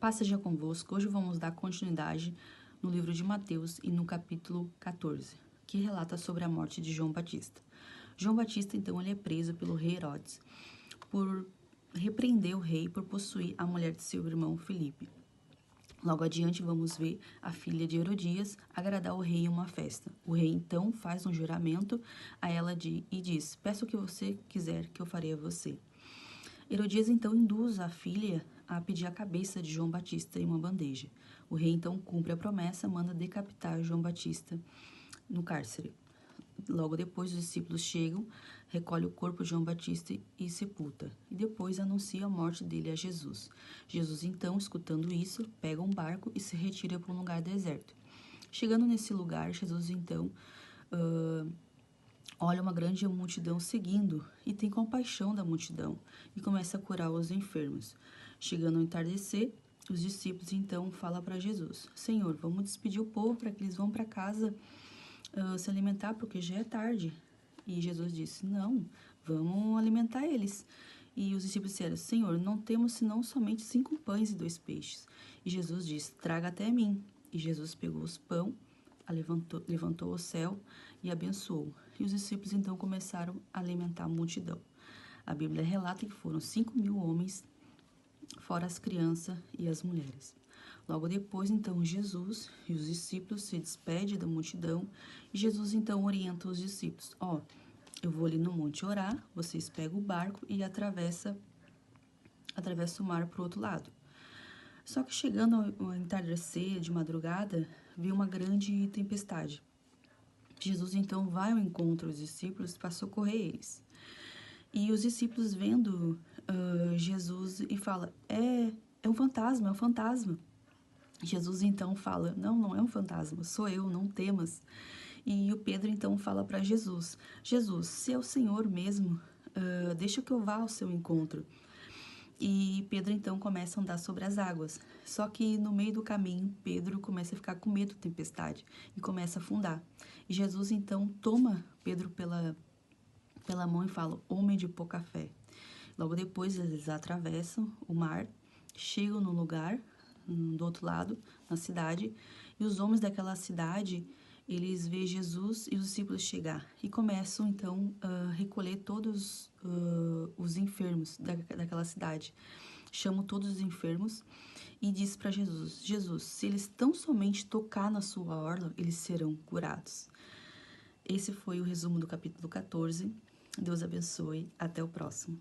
Paz seja convosco. Hoje vamos dar continuidade no livro de Mateus e no capítulo 14, que relata sobre a morte de João Batista. João Batista, então, ele é preso pelo rei Herodes por repreender o rei por possuir a mulher de seu irmão Filipe. Logo adiante, vamos ver a filha de Herodias agradar o rei em uma festa. O rei, então, faz um juramento a ela e diz: peço o que você quiser que eu farei a você. Herodias, então, induz a filha a pedir a cabeça de João Batista em uma bandeja. O rei, então, cumpre a promessa, manda decapitar João Batista no cárcere. Logo depois, os discípulos chegam, recolhem o corpo de João Batista e sepulta. E depois anuncia a morte dele a Jesus. Jesus, então, escutando isso, pega um barco e se retira para um lugar deserto. Chegando nesse lugar, Jesus, então, olha uma grande multidão seguindo e tem compaixão da multidão e começa a curar os enfermos. Chegando ao entardecer, os discípulos então falam para Jesus: Senhor, vamos despedir o povo para que eles vão para casa se alimentar, porque já é tarde. E Jesus disse: não, vamos alimentar eles. E os discípulos disseram: Senhor, não temos senão somente 5 pães e 2 peixes. E Jesus disse: traga até mim. E Jesus pegou os pão, levantou ao céu e abençoou. E os discípulos então começaram a alimentar a multidão. A Bíblia relata que foram 5.000 homens, fora as crianças e as mulheres. Logo depois, então, Jesus e os discípulos se despedem da multidão. E Jesus, então, orienta os discípulos: eu vou ali no monte orar, vocês pegam o barco e atravessa o mar para o outro lado. Só que chegando ao entardecer, de madrugada, viu uma grande tempestade. Jesus, então, vai ao encontro dos discípulos para socorrer eles. E os discípulos vendo Jesus e fala: é um fantasma, é um fantasma. Jesus, então, fala: não é um fantasma, sou eu, não temas. E o Pedro, então, fala para Jesus: Jesus, se é o Senhor mesmo, deixa que eu vá ao seu encontro. E Pedro, então, começa a andar sobre as águas. Só que no meio do caminho, Pedro começa a ficar com medo da tempestade e começa a afundar. E Jesus, então, toma Pedro pela mão e fala: homem de pouca fé. Logo depois, eles atravessam o mar, chegam no lugar, do outro lado, na cidade, e os homens daquela cidade, eles veem Jesus e os discípulos chegar e começam, então, a recolher todos os enfermos daquela cidade. Chamam todos os enfermos e diz para Jesus: Jesus, se eles tão somente tocar na sua orla, eles serão curados. Esse foi o resumo do capítulo 14. Deus abençoe. Até o próximo.